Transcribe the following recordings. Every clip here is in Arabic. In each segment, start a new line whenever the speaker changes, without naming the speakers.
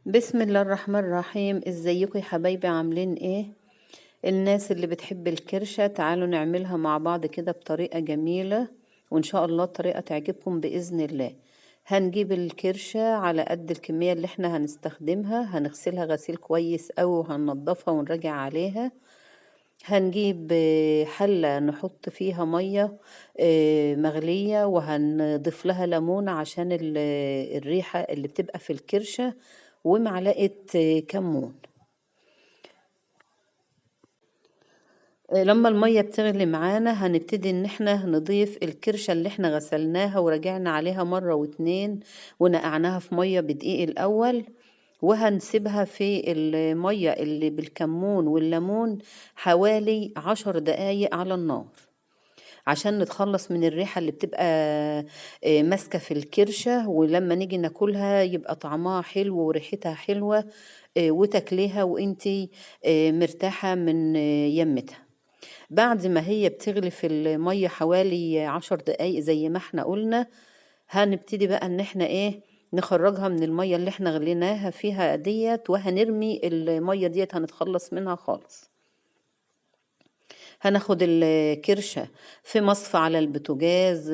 بسم الله الرحمن الرحيم. ازيكم يا حبايبي؟ عاملين ايه؟ الناس اللي بتحب الكرشة تعالوا نعملها مع بعض كده بطريقة جميلة، وان شاء الله الطريقة تعجبكم بإذن الله. هنجيب الكرشة على قد الكمية اللي احنا هنستخدمها، هنغسلها غسيل كويس اوي وهننضفها ونراجع عليها. هنجيب حلة نحط فيها مية مغلية، وهنضيف لها ليمون عشان الريحة اللي بتبقى في الكرشة، ومعلقة كمون. لما المية بتغلي معانا هنبتدي ان احنا نضيف الكرشة اللي احنا غسلناها وراجعنا عليها مرة واتنين، ونقعناها في مية بدقيق الاول، وهنسيبها في المية اللي بالكمون والليمون حوالي 10 دقايق على النار، عشان نتخلص من الريحة اللي بتبقى ماسكة في الكرشة، ولما نيجي ناكلها يبقى طعمها حلو وريحتها حلوة، وتاكليها وانتي مرتاحة من يمتها. بعد ما هي بتغلي في المية حوالي 10 دقايق زي ما احنا قلنا، هنبتدي بقى ان احنا ايه، نخرجها من المية اللي احنا غليناها فيها ديت، وهنرمي المية ديت، هنتخلص منها خالص. هناخد الكرشة في مصفى على البوتاجاز،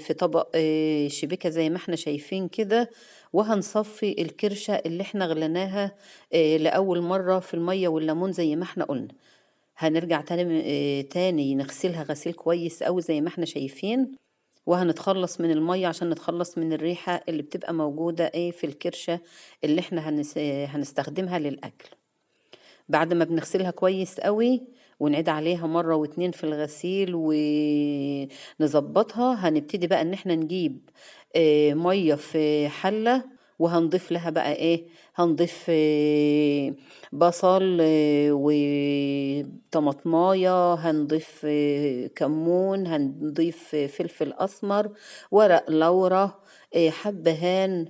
في طبق شبكة زي ما احنا شايفين كده، وهنصفي الكرشة اللي احنا غليناها لأول مرة في المية والليمون زي ما احنا قلنا. هنرجع تاني نغسلها غسيل كويس أوي زي ما احنا شايفين، وهنتخلص من المية عشان نتخلص من الريحة اللي بتبقى موجودة ايه في الكرشة اللي احنا هنستخدمها للأكل. بعد ما بنغسلها كويس قوي ونعيد عليها مرة واتنين في الغسيل ونظبطها، هنبتدي بقى ان احنا نجيب مية في حلة، وهنضيف لها بقى ايه، هنضيف بصل وطماطماية، هنضيف كمون، هنضيف فلفل اسمر، ورق لورا، حبهان،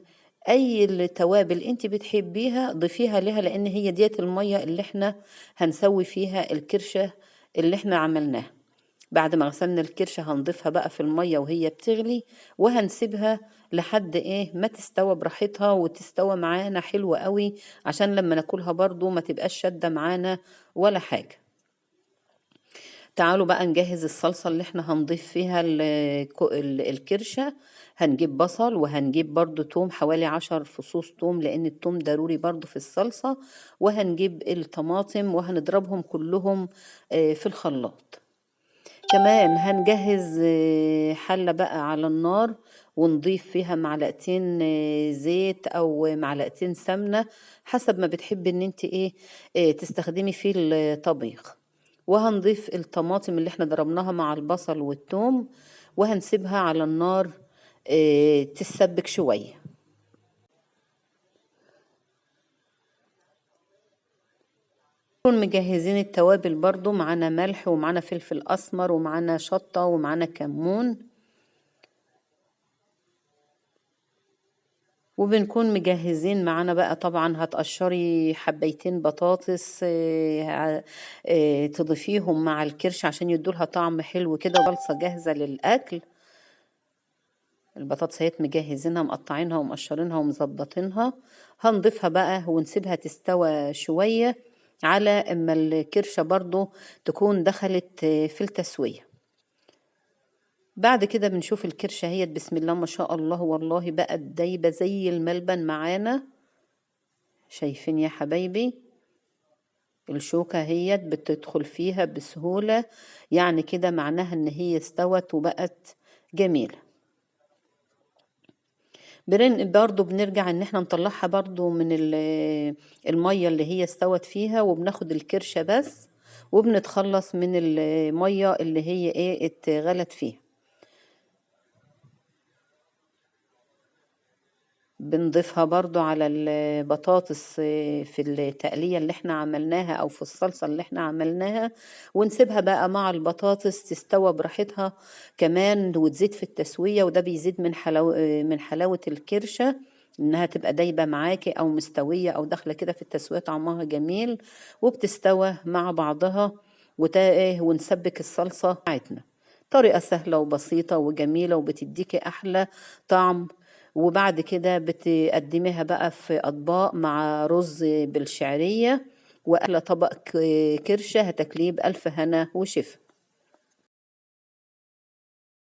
اي التوابل انت بتحبيها ضيفيها لها، لان هي ديت المية اللي احنا هنسوي فيها الكرشة اللي احنا عملناها. بعد ما غسلنا الكرشة هنضيفها بقى في المية وهي بتغلي، وهنسيبها لحد ايه ما تستوى براحتها وتستوى معانا حلوة قوي، عشان لما ناكلها برضو ما تبقاش شادة معانا ولا حاجة. تعالوا بقى نجهز الصلصة اللي احنا هنضيف فيها الكرشة. هنجيب بصل، وهنجيب برضو توم حوالي 10 فصوص توم، لان التوم ضروري برضو في الصلصة، وهنجيب الطماطم وهنضربهم كلهم في الخلاط. كمان هنجهز حلة بقى على النار، ونضيف فيها معلقتين زيت او معلقتين سمنة، حسب ما بتحبي ان انت ايه تستخدمي فيه الطبيخ. وهنضيف الطماطم اللي احنا ضربناها مع البصل والثوم، وهنسيبها على النار تتسبك شوية. نكون مجهزين التوابل برضو، معانا ملح ومعانا فلفل اسمر ومعانا شطة ومعانا كمون، وبنكون مجهزين معانا بقى طبعا هتقشري حبيتين بطاطس تضيفيهم مع الكرش عشان يدولها طعم حلو كده، وصلصة جاهزة للأكل. البطاطس هيت مجهزينها مقطعينها ومقشرينها ومظبطينها، هنضيفها بقى ونسيبها تستوى شوية على اما الكرشة برضو تكون دخلت في التسوية. بعد كده بنشوف الكرشة هي بسم الله ما شاء الله، والله بقت دايبة زي الملبن معانا. شايفين يا حبايبي؟ الشوكة هي بتدخل فيها بسهولة، يعني كده معناها ان هي استوت وبقت جميلة. برضو بنرجع ان احنا نطلعها برضو من المية اللي هي استوت فيها، وبناخد الكرشة بس، وبنتخلص من المية اللي هي ايه اتغلت فيها. بنضيفها برضو على البطاطس في التقلية اللي احنا عملناها او في الصلصة اللي احنا عملناها، ونسيبها بقى مع البطاطس تستوى براحتها كمان وتزيد في التسوية، وده بيزيد من حلاوة الكرشة، انها تبقى دايبة معاكي او مستوية او داخلة كده في التسوية، طعمها جميل وبتستوى مع بعضها. ونسبك الصلصة بتاعتنا. طريقة سهلة وبسيطة وجميلة، وبتديكي احلى طعم وبعد كده بتقدميها بقى في أطباق مع رز بالشعرية، وأكلة طبق كرشة، هتاكليه بألف هنا وشفا.